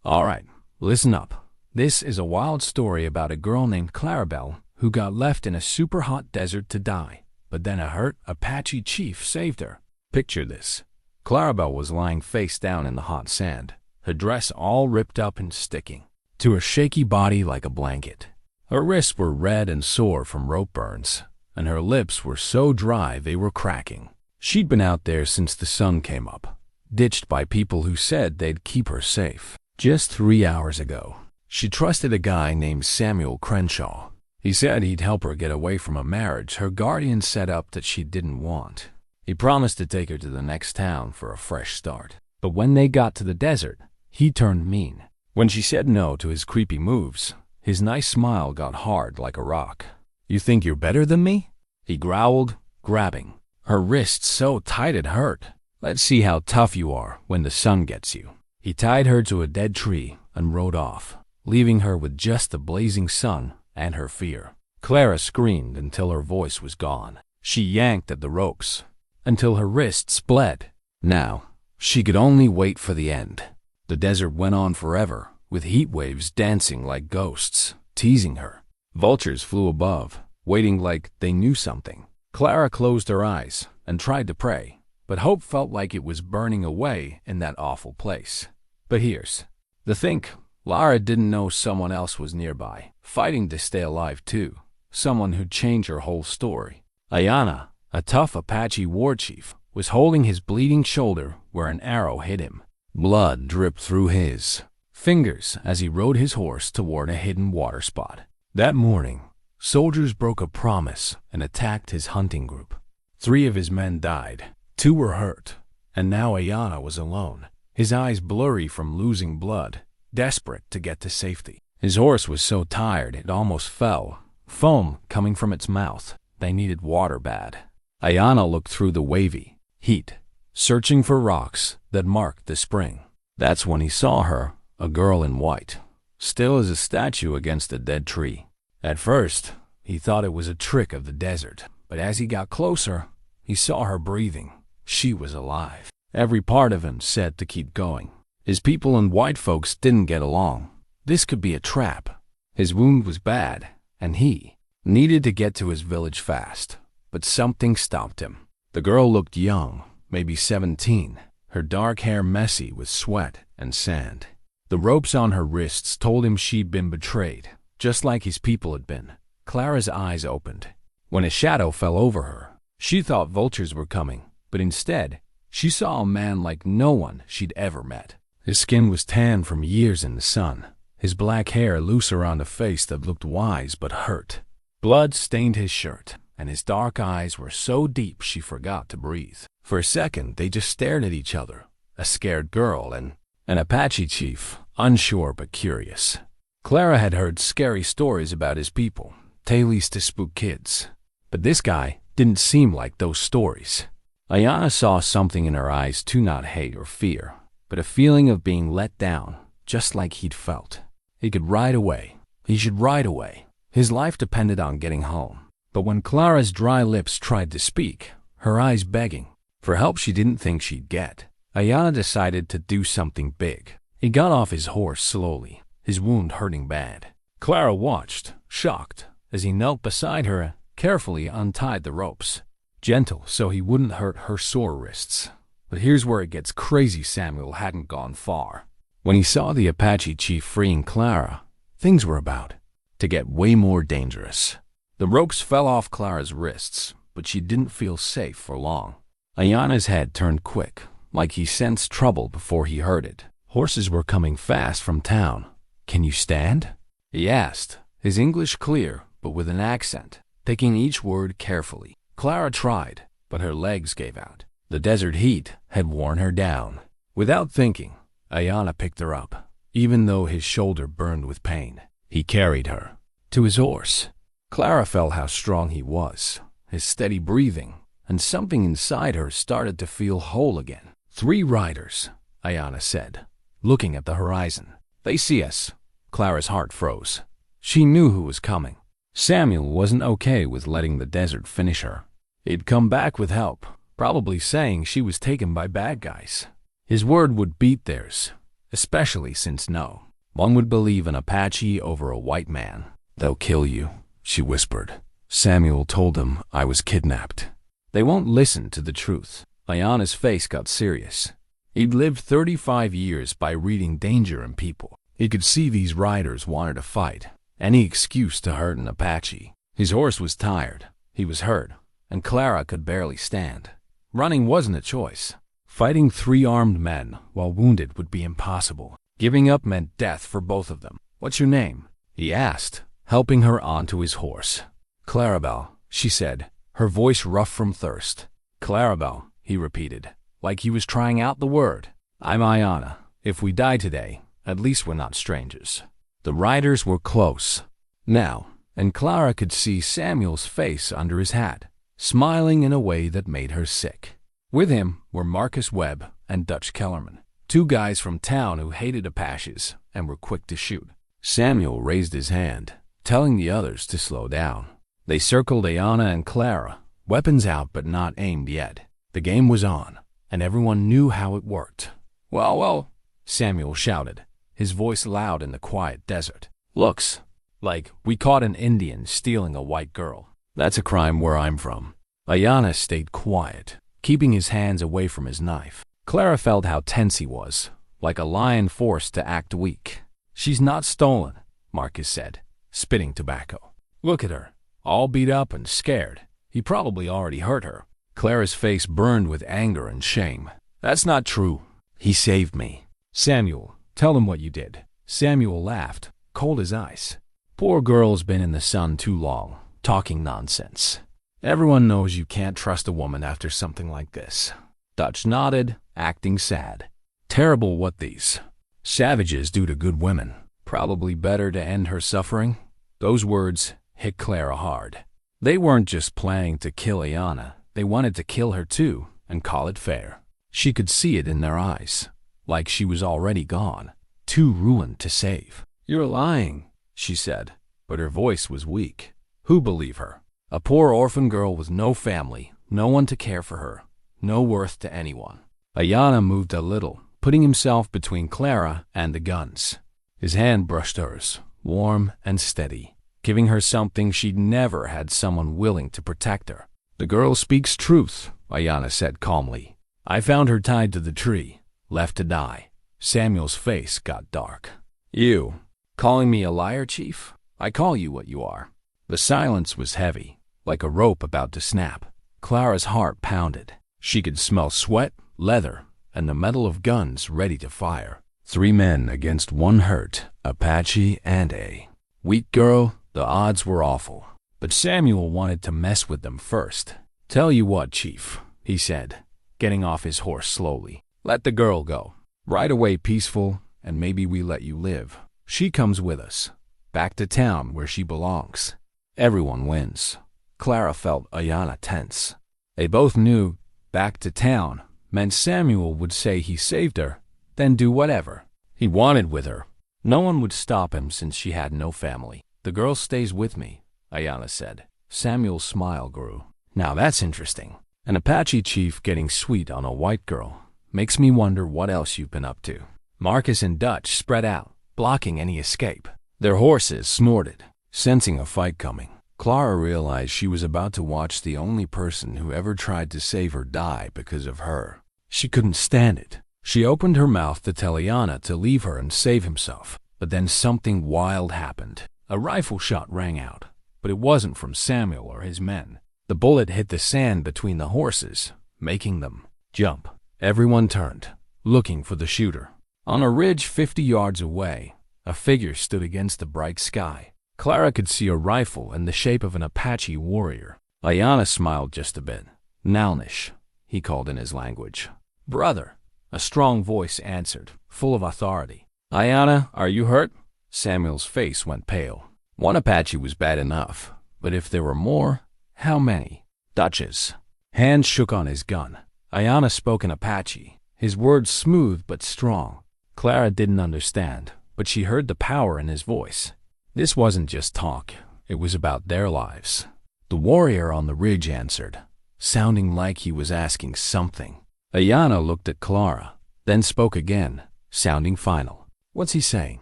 Alright, listen up. This is a wild story about a girl named Clarabelle who got left in a super hot desert to die, but then a hurt Apache chief saved her. Picture this. Clarabelle was lying face down in the hot sand, her dress all ripped up and sticking to her shaky body like a blanket. Her wrists were red and sore from rope burns, and her lips were so dry they were cracking. She'd been out there since the sun came up, ditched by people who said they'd keep her safe. Just 3 hours ago, she trusted a guy named Samuel Crenshaw. He said he'd help her get away from a marriage her guardian set up that she didn't want. He promised to take her to the next town for a fresh start. But when they got to the desert, he turned mean. When she said no to his creepy moves, his nice smile got hard like a rock. "You think you're better than me?" he growled, grabbing her wrists so tight it hurt. "Let's see how tough you are when the sun gets you." He tied her to a dead tree and rode off, leaving her with just the blazing sun and her fear. Clara screamed until her voice was gone. She yanked at the ropes until her wrists bled. Now, she could only wait for the end. The desert went on forever, with heat waves dancing like ghosts, teasing her. Vultures flew above, waiting like they knew something. Clara closed her eyes and tried to pray, but hope felt like it was burning away in that awful place. But here's the thing. Lara didn't know someone else was nearby, fighting to stay alive too. Someone who'd change her whole story. Ayana, a tough Apache war chief, was holding his bleeding shoulder where an arrow hit him. Blood dripped through his fingers as he rode his horse toward a hidden water spot. That morning, soldiers broke a promise and attacked his hunting group. 3 of his men died, 2 were hurt, and now Ayana was alone, his eyes blurry from losing blood, desperate to get to safety. His horse was so tired it almost fell, foam coming from its mouth. They needed water bad. Ayana looked through the wavy heat, searching for rocks that marked the spring. That's when he saw her, a girl in white, still as a statue against a dead tree. At first, he thought it was a trick of the desert, but as he got closer, he saw her breathing. She was alive. Every part of him said to keep going. His people and white folks didn't get along. This could be a trap. His wound was bad, and he needed to get to his village fast. But something stopped him. The girl looked young, maybe 17, her dark hair messy with sweat and sand. The ropes on her wrists told him she'd been betrayed, just like his people had been. Clara's eyes opened. When a shadow fell over her, she thought vultures were coming, but instead, she saw a man like no one she'd ever met. His skin was tan from years in the sun, his black hair loose around a face that looked wise but hurt. Blood stained his shirt, and his dark eyes were so deep she forgot to breathe. For a second, they just stared at each other, a scared girl and an Apache chief, unsure but curious. Clara had heard scary stories about his people, tales to spook kids. But this guy didn't seem like those stories. Ayana saw something in her eyes to not hate or fear, but a feeling of being let down, just like he'd felt. He could ride away. He should ride away. His life depended on getting home. But when Clara's dry lips tried to speak, her eyes begging for help she didn't think she'd get, Ayana decided to do something big. He got off his horse slowly, his wound hurting bad. Clara watched, shocked, as he knelt beside her and carefully untied the ropes. Gentle so he wouldn't hurt her sore wrists. But here's where it gets crazy. Samuel hadn't gone far. When he saw the Apache chief freeing Clara, things were about to get way more dangerous. The ropes fell off Clara's wrists, but she didn't feel safe for long. Ayana's head turned quick, like he sensed trouble before he heard it. Horses were coming fast from town. "Can you stand?" he asked, his English clear but with an accent, taking each word carefully. Clara tried, but her legs gave out. The desert heat had worn her down. Without thinking, Ayana picked her up, even though his shoulder burned with pain. He carried her to his horse. Clara felt how strong he was, his steady breathing, and something inside her started to feel whole again. 3 riders, Ayana said, looking at the horizon. "They see us." Clara's heart froze. She knew who was coming. Samuel wasn't okay with letting the desert finish her. He'd come back with help, probably saying she was taken by bad guys. His word would beat theirs, especially since no one would believe an Apache over a white man. They'll kill you, she whispered. Samuel told them I was kidnapped. They won't listen to the truth. Ayana's face got serious. He'd lived 35 years by reading danger in people. He could see these riders wanted to fight. Any excuse to hurt an Apache. His horse was tired. He was hurt. And Clara could barely stand. Running wasn't a choice. Fighting 3 armed men while wounded would be impossible. Giving up meant death for both of them. What's your name? He asked, helping her onto his horse. Clarabelle, she said, her voice rough from thirst. Clarabelle, he repeated, like he was trying out the word. I'm Ayana. If we die today, at least we're not strangers. The riders were close now, and Clara could see Samuel's face under his hat, smiling in a way that made her sick. With him were Marcus Webb and Dutch Kellerman, 2 guys from town who hated Apaches and were quick to shoot. Samuel raised his hand, telling the others to slow down. They circled Ayana and Clara, weapons out but not aimed yet. The game was on, and everyone knew how it worked. Well, Samuel shouted, his voice loud in the quiet desert. Looks like we caught an Indian stealing a white girl. That's a crime where I'm from. Ayana stayed quiet, keeping his hands away from his knife. Clara felt how tense he was, like a lion forced to act weak. She's not stolen, Marcus said, spitting tobacco. Look at her, all beat up and scared. He probably already hurt her. Clara's face burned with anger and shame. That's not true. He saved me. Samuel, tell him what you did. Samuel laughed, cold as ice. Poor girl's been in the sun too long, talking nonsense. Everyone knows you can't trust a woman after something like this. Dutch nodded, acting sad. Terrible what these savages do to good women. Probably better to end her suffering. Those words hit Clara hard. They weren't just planning to kill Ayana. They wanted to kill her too, and call it fair. She could see it in their eyes, like she was already gone, too ruined to save. You're lying, she said, but her voice was weak. Who believe her? A poor orphan girl with no family, no one to care for her, no worth to anyone. Ayana moved a little, putting himself between Clara and the guns. His hand brushed hers, warm and steady, giving her something she'd never had someone willing to protect her. The girl speaks truth, Ayana said calmly. I found her tied to the tree, left to die. Samuel's face got dark. You, calling me a liar, Chief? I call you what you are. The silence was heavy, like a rope about to snap. Clara's heart pounded. She could smell sweat, leather, and the metal of guns ready to fire. 3 men against 1 hurt, Apache and a weak girl. The odds were awful. But Samuel wanted to mess with them first. Tell you what, Chief, he said, getting off his horse slowly. Let the girl go. Ride away peaceful, and maybe we let you live. She comes with us, back to town where she belongs. Everyone wins. Clara felt Ayana tense. They both knew back to town meant Samuel would say he saved her, then do whatever he wanted with her. No one would stop him since she had no family. The girl stays with me, Ayana said. Samuel's smile grew. Now that's interesting. An Apache chief getting sweet on a white girl. Makes me wonder what else you've been up to. Marcus and Dutch spread out, blocking any escape. Their horses snorted, sensing a fight coming. Clara realized she was about to watch the only person who ever tried to save her die because of her. She couldn't stand it. She opened her mouth to tell Ayana to leave her and save himself. But then something wild happened. A rifle shot rang out, but it wasn't from Samuel or his men. The bullet hit the sand between the horses, making them jump. Everyone turned, looking for the shooter. On a ridge 50 yards away, a figure stood against the bright sky. Clara could see a rifle in the shape of an Apache warrior. Ayana smiled just a bit. Nalnish, he called in his language. Brother, a strong voice answered, full of authority. Ayana, are you hurt? Samuel's face went pale. 1 Apache was bad enough, but if there were more, how many? Dutch's hand shook on his gun. Ayana spoke in Apache, his words smooth but strong. Clara didn't understand, but she heard the power in his voice. This wasn't just talk, it was about their lives. The warrior on the ridge answered, sounding like he was asking something. Ayana looked at Clara, then spoke again, sounding final. "What's he saying?"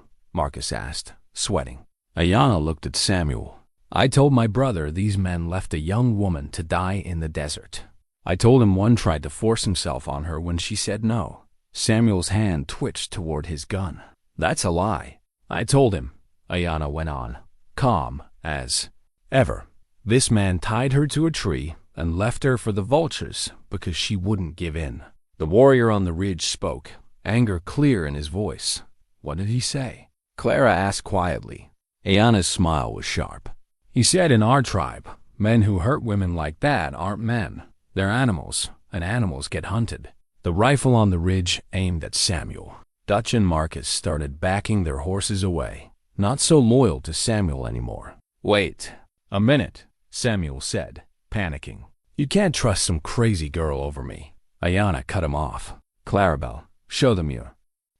Marcus asked, sweating. Ayanna looked at Samuel. "I told my brother these men left a young woman to die in the desert. I told him one tried to force himself on her when she said no." Samuel's hand twitched toward his gun. "That's a lie." "I told him," Ayanna went on, calm as ever. "This man tied her to a tree and left her for the vultures because she wouldn't give in." The warrior on the ridge spoke, anger clear in his voice. "What did he say?" Clara asked quietly. Ayanna's smile was sharp. "He said in our tribe, men who hurt women like that aren't men. They're animals, and animals get hunted." The rifle on the ridge aimed at Samuel. Dutch and Marcus started backing their horses away, not so loyal to Samuel anymore. "Wait a minute," Samuel said, panicking. "You can't trust some crazy girl over me." Ayanna cut him off. "Clarabelle, show them your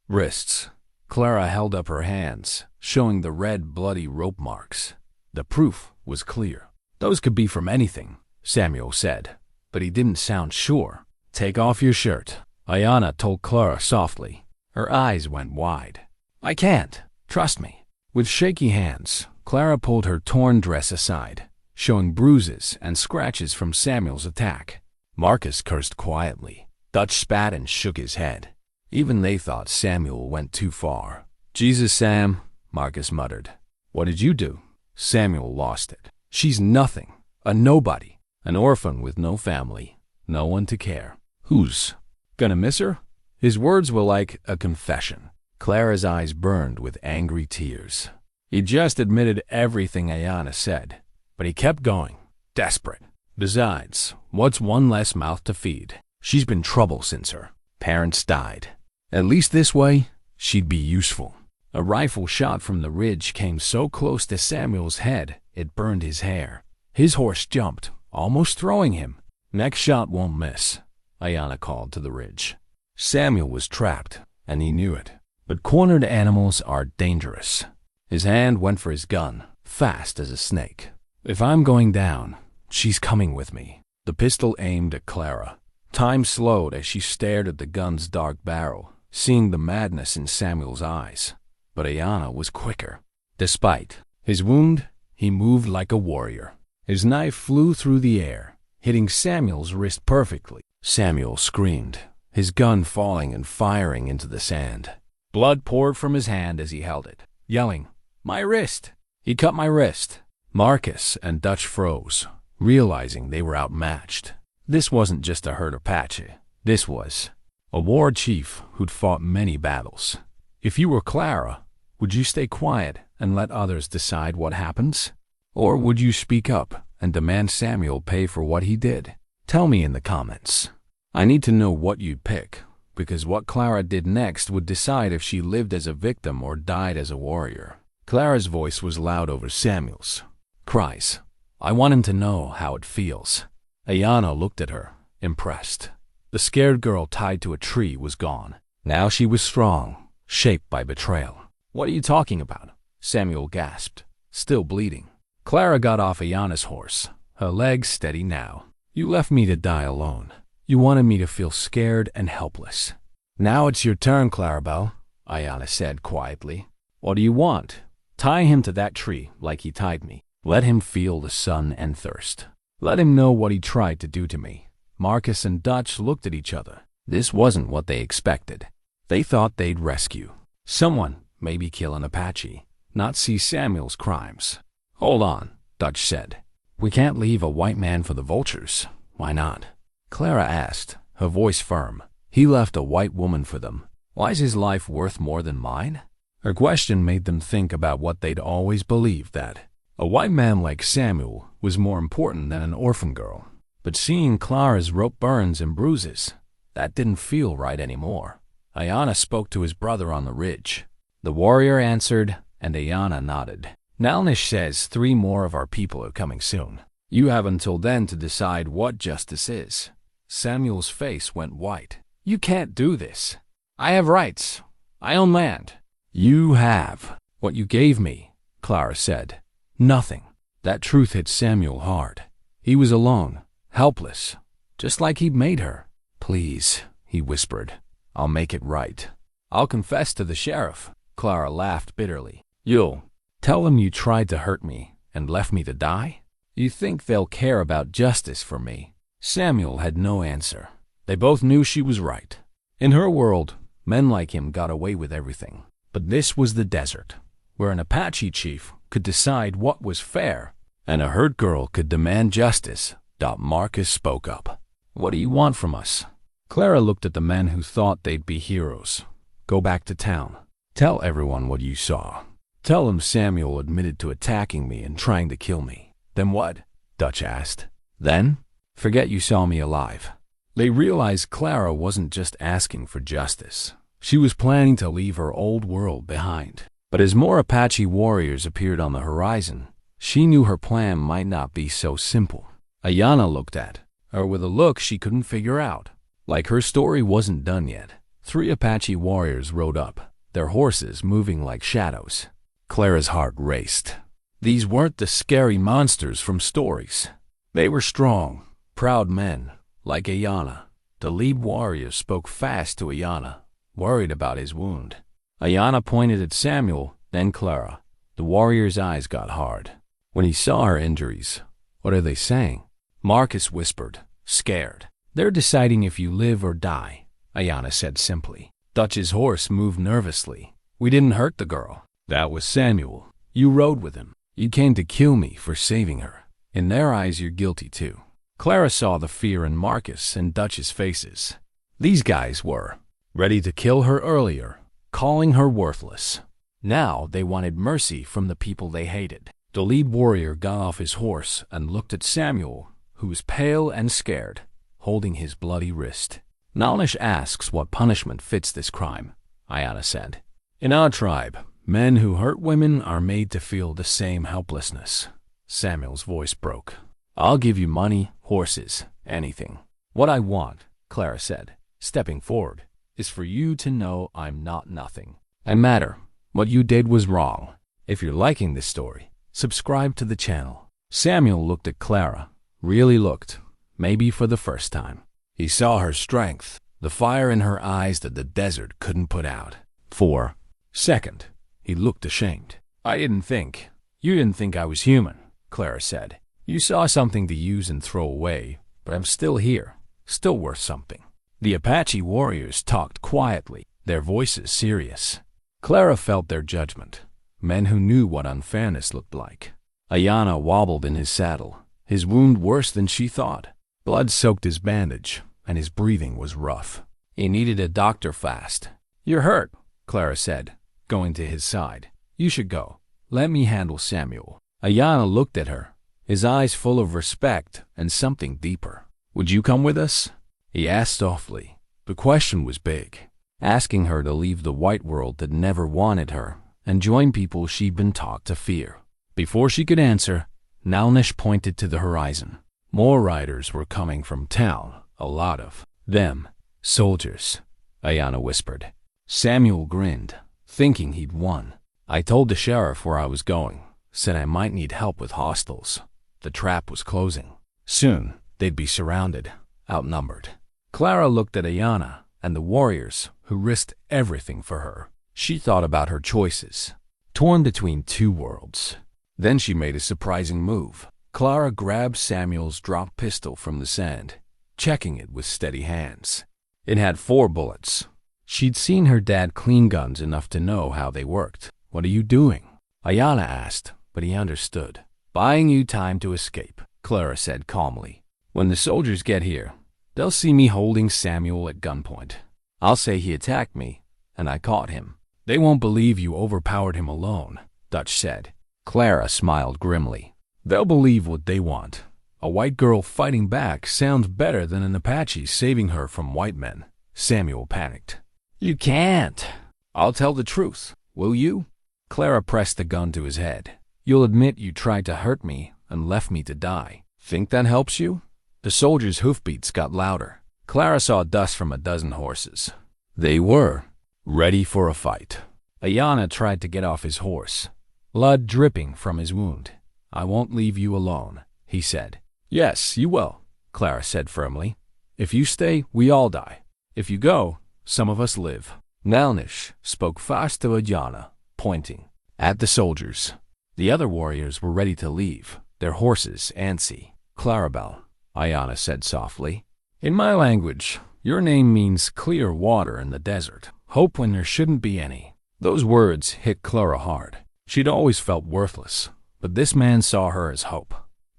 wrists." Clara held up her hands, showing the red, bloody rope marks. The proof was clear. "Those could be from anything," Samuel said, but he didn't sound sure. "Take off your shirt," Ayanna told Clara softly. Her eyes went wide. "I can't. Trust me." With shaky hands, Clara pulled her torn dress aside, showing bruises and scratches from Samuel's attack. Marcus cursed quietly. Dutch spat and shook his head. Even they thought Samuel went too far. "Jesus, Sam," Marcus muttered. "What did you do?" Samuel lost it. "She's nothing. A nobody. An orphan with no family. No one to care. Who's gonna miss her?" His words were like a confession. Clara's eyes burned with angry tears. He just admitted everything Ayanna said, but he kept going, desperate. Besides, what's one less mouth to feed? She's been trouble since her parents died. At least this way, she'd be useful. A rifle shot from the ridge came so close to Samuel's head, it burned his hair. His horse jumped, almost throwing him. "Next shot won't miss," Ayanna called to the ridge. Samuel was trapped, and he knew it. But cornered animals are dangerous. His hand went for his gun, fast as a snake. "If I'm going down, she's coming with me." The pistol aimed at Clara. Time slowed as she stared at the gun's dark barrel, seeing the madness in Samuel's eyes. But Ayanna was quicker. Despite his wound, he moved like a warrior. His knife flew through the air, hitting Samuel's wrist perfectly. Samuel screamed, his gun falling and firing into the sand. Blood poured from his hand as he held it, yelling, "My wrist! He cut my wrist!" Marcus and Dutch froze, realizing they were outmatched. This wasn't just a herd Apache. This was a war chief who'd fought many battles. If you were Clara, would you stay quiet and let others decide what happens? Or would you speak up and demand Samuel pay for what he did? Tell me in the comments. I need to know what you'd pick, because what Clara did next would decide if she lived as a victim or died as a warrior. Clara's voice was loud over Samuel's. Cries. "I want him to know how it feels." Ayanna looked at her, impressed. The scared girl tied to a tree was gone. Now she was strong, shaped by betrayal. "What are you talking about?" Samuel gasped, still bleeding. Clara got off Ayanna's horse, her legs steady now. "You left me to die alone. You wanted me to feel scared and helpless. Now it's your turn, Clarabelle," Ayanna said quietly. "What do you want?" "Tie him to that tree like he tied me. Let him feel the sun and thirst. Let him know what he tried to do to me." Marcus and Dutch looked at each other. This wasn't what they expected. They thought they'd rescue someone, maybe kill an Apache, not see Samuel's crimes. "Hold on," Dutch said. "We can't leave a white man for the vultures." "Why not?" Clara asked, her voice firm. "He left a white woman for them. Why is his life worth more than mine?" Her question made them think about what they'd always believed, that a white man like Samuel was more important than an orphan girl. But seeing Clara's rope burns and bruises, that didn't feel right anymore. Ayanna spoke to his brother on the ridge. The warrior answered, and Ayanna nodded. "Nalnish says 3 more of our people are coming soon. You have until then to decide what justice is." Samuel's face went white. "You can't do this. I have rights. I own land." "You have what you gave me," Clara said. "Nothing." That truth hit Samuel hard. He was alone, helpless, just like he'd made her. "Please," he whispered, "I'll make it right." I'll confess to the sheriff. Clara laughed bitterly. You'll tell them you tried to hurt me and left me to die? You think they'll care about justice for me? Samuel had no answer. They both knew she was right. In her world, men like him got away with everything. But this was the desert, where an Apache chief could decide what was fair, and a hurt girl could demand justice. Marcus spoke up. What do you want from us? Clara looked at the men who thought they'd be heroes. Go back to town. Tell everyone what you saw. Tell them Samuel admitted to attacking me and trying to kill me. Then what? Dutch asked. Then? Forget you saw me alive. They realized Clara wasn't just asking for justice. She was planning to leave her old world behind. But as more Apache warriors appeared on the horizon, she knew her plan might not be so simple. Ayanna looked at her with a look she couldn't figure out. Like her story wasn't done yet. 3 Apache warriors rode up, their horses moving like shadows. Clara's heart raced. These weren't the scary monsters from stories. They were strong, proud men, like Ayanna. The lead warrior spoke fast to Ayanna, worried about his wound. Ayanna pointed at Samuel, then Clara. The warrior's eyes got hard. When he saw her injuries, what are they saying? Marcus whispered, scared. They're deciding if you live or die, Ayanna said simply. Dutch's horse moved nervously. We didn't hurt the girl. That was Samuel. You rode with him. You came to kill me for saving her. In their eyes, you're guilty too. Clara saw the fear in Marcus and Dutch's faces. These guys were ready to kill her earlier, calling her worthless. Now they wanted mercy from the people they hated. The lead warrior got off his horse and looked at Samuel, who was pale and scared, holding his bloody wrist. Nalnish asks what punishment fits this crime, Ayanna said. In our tribe, men who hurt women are made to feel the same helplessness. Samuel's voice broke. I'll give you money, horses, anything. What I want, Clara said, stepping forward, is for you to know I'm not nothing. I matter. What you did was wrong. If you're liking this story, subscribe to the channel. Samuel looked at Clara, really looked, maybe for the first time. He saw her strength, the fire in her eyes that the desert couldn't put out. For a second, he looked ashamed. You didn't think I was human, Clara said. You saw something to use and throw away, but I'm still here, still worth something. The Apache warriors talked quietly, their voices serious. Clara felt their judgment, men who knew what unfairness looked like. Ayanna wobbled in his saddle, his wound worse than she thought. Blood soaked his bandage, and his breathing was rough. He needed a doctor fast. You're hurt, Clara said, going to his side. You should go. Let me handle Samuel. Ayanna looked at her, his eyes full of respect and something deeper. Would you come with us? He asked softly. The question was big, asking her to leave the white world that never wanted her and join people she'd been taught to fear. Before she could answer, Nalnish pointed to the horizon. More riders were coming from town, a lot of them. Soldiers, Ayanna whispered. Samuel grinned, thinking he'd won. I told the sheriff where I was going, said I might need help with hostiles. The trap was closing. Soon, they'd be surrounded, outnumbered. Clara looked at Ayanna and the warriors who risked everything for her. She thought about her choices, torn between 2 worlds. Then she made a surprising move. Clara grabbed Samuel's dropped pistol from the sand, checking it with steady hands. It had 4 bullets. She'd seen her dad clean guns enough to know how they worked. What are you doing? Ayanna asked, but he understood. Buying you time to escape, Clara said calmly. When the soldiers get here, they'll see me holding Samuel at gunpoint. I'll say he attacked me, and I caught him. They won't believe you overpowered him alone, Dutch said. Clara smiled grimly. They'll believe what they want. A white girl fighting back sounds better than an Apache saving her from white men. Samuel panicked. You can't. I'll tell the truth. Will you? Clara pressed the gun to his head. You'll admit you tried to hurt me and left me to die. Think that helps you? The soldiers' hoofbeats got louder. Clara saw dust from a dozen horses. They were ready for a fight. Ayanna tried to get off his horse, blood dripping from his wound. I won't leave you alone, he said. Yes, you will, Clara said firmly. If you stay, we all die. If you go, some of us live. Nalnish spoke fast to Ayana, pointing at the soldiers. The other warriors were ready to leave, their horses antsy. Clarabelle, Ayana said softly. In my language, your name means clear water in the desert, hope when there shouldn't be any. Those words hit Clara hard. She'd always felt worthless, but this man saw her as hope.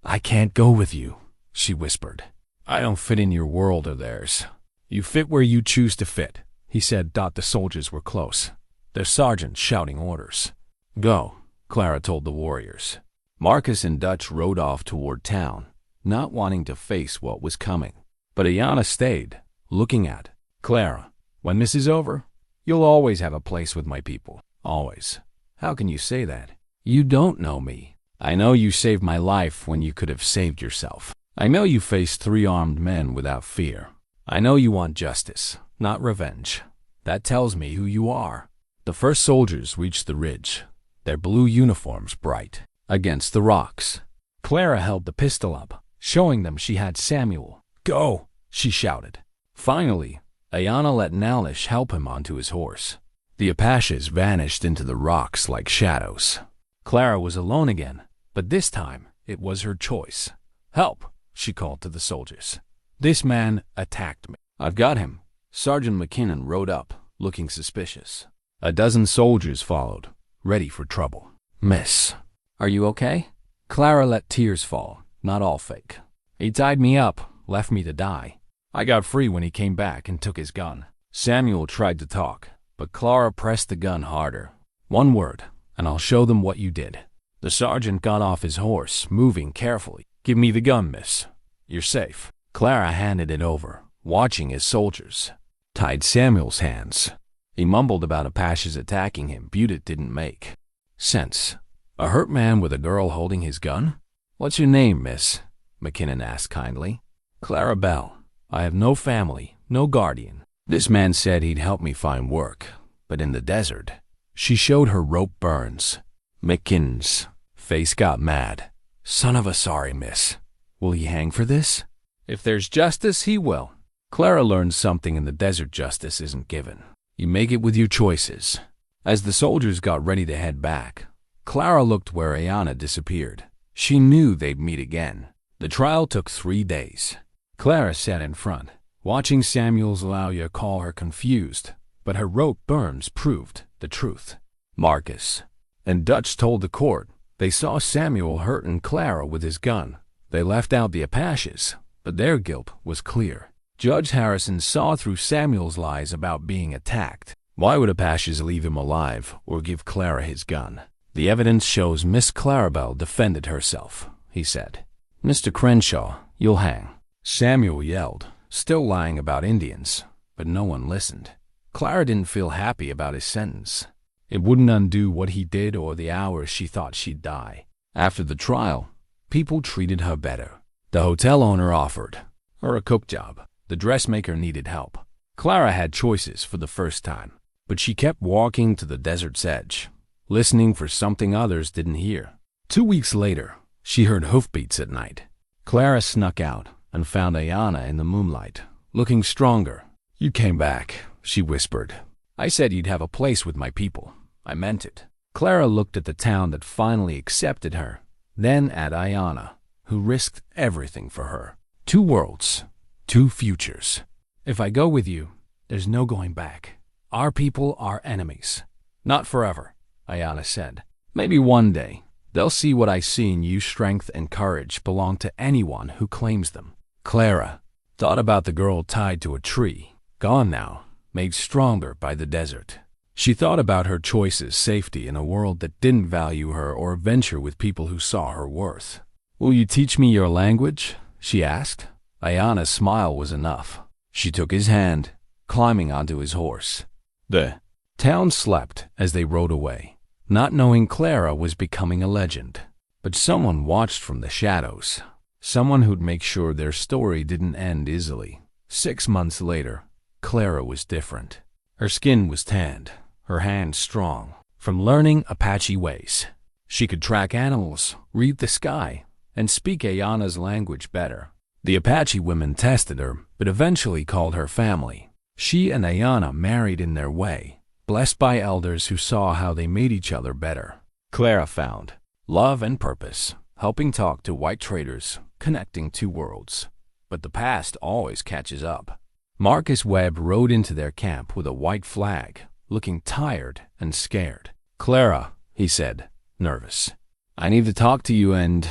I can't go with you, she whispered. I don't fit in your world or theirs. You fit where you choose to fit, he said. The soldiers were close, their sergeant shouting orders. Go, Clara told the warriors. Marcus and Dutch rode off toward town, not wanting to face what was coming. But Ayana stayed, looking at Clara. When this is over, you'll always have a place with my people. Always. How can you say that? You don't know me. I know you saved my life when you could have saved yourself. I know you faced 3 armed men without fear. I know you want justice, not revenge. That tells me who you are. The first soldiers reached the ridge, their blue uniforms bright against the rocks. Clara held the pistol up, showing them she had Samuel. Go, she shouted. Finally, Ayana let Nalnish help him onto his horse. The Apaches vanished into the rocks like shadows. Clara was alone again, but this time it was her choice. Help, she called to the soldiers. This man attacked me. I've got him. Sergeant McKinnon rode up, looking suspicious. A dozen soldiers followed, ready for trouble. Miss, are you okay? Clara let tears fall, not all fake. He tied me up, left me to die. I got free when he came back and took his gun. Samuel tried to talk, but Clara pressed the gun harder. One word, and I'll show them what you did. The sergeant got off his horse, moving carefully. Give me the gun, miss. You're safe. Clara handed it over, watching his soldiers tied Samuel's hands. He mumbled about Apaches attacking him. It didn't make sense. A hurt man with a girl holding his gun? What's your name, miss? McKinnon asked kindly. Clarabelle. I have no family, no guardian. This man said he'd help me find work, but in the desert. She showed her rope burns. McKinnon's face got mad. Son of a sorry, miss. Will he hang for this? If there's justice, he will. Clara learned something in the desert. Justice isn't given. You make it with your choices. As the soldiers got ready to head back, Clara looked where Ayana disappeared. She knew they'd meet again. The trial took 3 days. Clara sat in front, watching Samuel's lawyer call her confused, but her rope burns proved the truth. Marcus and Dutch told the court they saw Samuel hurting Clara with his gun. They left out the Apaches, but their guilt was clear. Judge Harrison saw through Samuel's lies about being attacked. Why would Apaches leave him alive or give Clara his gun? The evidence shows Miss Clarabelle defended herself, he said. Mr. Crenshaw, you'll hang. Samuel yelled, still lying about Indians, but no one listened. Clara didn't feel happy about his sentence. It wouldn't undo what he did or the hours she thought she'd die. After the trial, people treated her better. The hotel owner offered her a cook job. The dressmaker needed help. Clara had choices for the first time, but she kept walking to the desert's edge, listening for something others didn't hear. 2 weeks later, she heard hoofbeats at night. Clara snuck out and found Ayana in the moonlight, looking stronger. You came back, she whispered. I said you'd have a place with my people. I meant it. Clara looked at the town that finally accepted her, then at Ayana, who risked everything for her. 2 worlds, 2 futures. If I go with you, there's no going back. Our people are enemies. Not forever, Ayana said. Maybe one day, they'll see what I see in you. Strength and courage belong to anyone who claims them. Clara thought about the girl tied to a tree, gone now, made stronger by the desert. She thought about her choices, safety in a world that didn't value her or venture with people who saw her worth. Will you teach me your language? She asked. Ayana's smile was enough. She took his hand, climbing onto his horse. The town slept as they rode away, not knowing Clara was becoming a legend. But someone watched from the shadows. Someone who'd make sure their story didn't end easily. 6 months later, Clara was different. Her skin was tanned, her hands strong, from learning Apache ways. She could track animals, read the sky, and speak Ayana's language better. The Apache women tested her, but eventually called her family. She and Ayana married in their way, blessed by elders who saw how they made each other better. Clara found love and purpose, helping talk to white traders, connecting two worlds. But the past always catches up. Marcus Webb rode into their camp with a white flag, looking tired and scared. "Clara," he said, nervous, "I need to talk to you and—"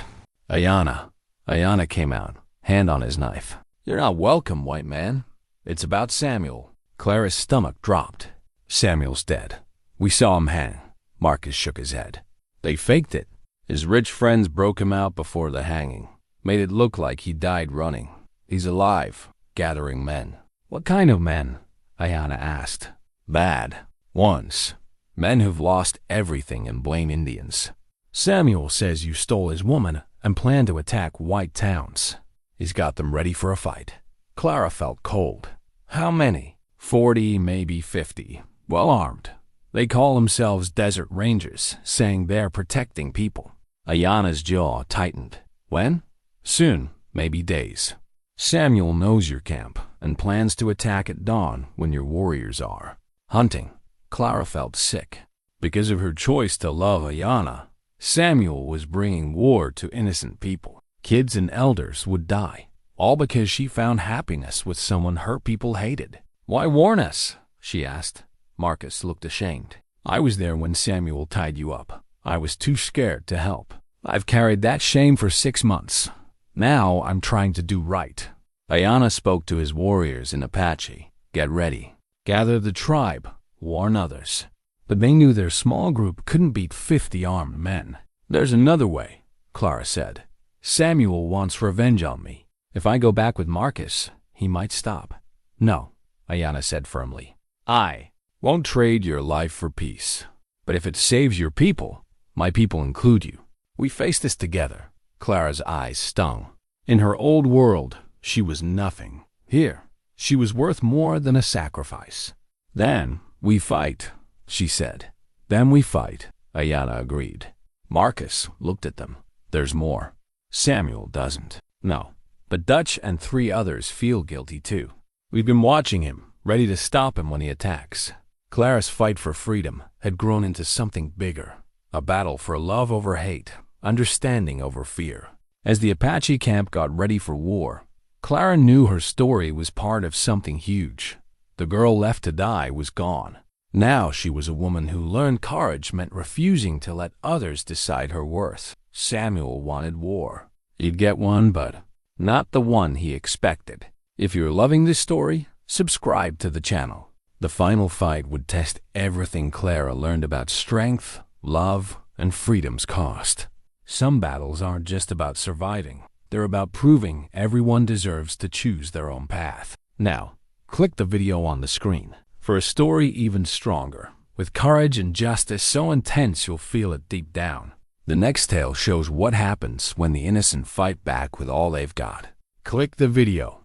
Ayana came out, hand on his knife. "You're not welcome, white man. It's about Samuel." Clara's stomach dropped. "Samuel's dead. We saw him hang." Marcus shook his head. "They faked it. His rich friends broke him out before the hanging, made it look like he died running. He's alive, gathering men." "What kind of men?" Ayana asked. "Bad ones. Men who've lost everything and blame Indians. Samuel says you stole his woman and plan to attack white towns. He's got them ready for a fight." Clara felt cold. "How many?" 40, maybe 50. Well armed. They call themselves Desert Rangers, saying they're protecting people." Ayana's jaw tightened. "When?" "Soon, maybe days. Samuel knows your camp and plans to attack at dawn when your warriors are hunting." Clara felt sick. Because of her choice to love Ayana, Samuel was bringing war to innocent people. Kids and elders would die, all because she found happiness with someone her people hated. "Why warn us?" she asked. Marcus looked ashamed. "I was there when Samuel tied you up. I was too scared to help. I've carried that shame for 6 months. Now I'm trying to do right." Ayana spoke to his warriors in Apache. "Get ready. Gather the tribe. Warn others." But they knew their small group couldn't beat 50 armed men. "There's another way," Clara said. "Samuel wants revenge on me. If I go back with Marcus, he might stop." "No," Ayana said firmly. "I won't trade your life for peace. But if it saves your people, my people include you. We face this together." Clara's eyes stung. In her old world, she was nothing. Here, she was worth more than a sacrifice. "Then we fight," she said. "Then we fight," Ayana agreed. Marcus looked at them. "There's more. Samuel doesn't." "No, but Dutch and 3 others feel guilty too. We've been watching him, ready to stop him when he attacks." Clara's fight for freedom had grown into something bigger, a battle for love over hate, understanding over fear. As the Apache camp got ready for war, Clara knew her story was part of something huge. The girl left to die was gone. Now she was a woman who learned courage meant refusing to let others decide her worth. Samuel wanted war. He'd get one, but not the one he expected. If you're loving this story, subscribe to the channel. The final fight would test everything Clara learned about strength, love, and freedom's cost. Some battles aren't just about surviving. They're about proving everyone deserves to choose their own path. Now, click the video on the screen for a story even stronger, with courage and justice so intense you'll feel it deep down. The next tale shows what happens when the innocent fight back with all they've got. Click the video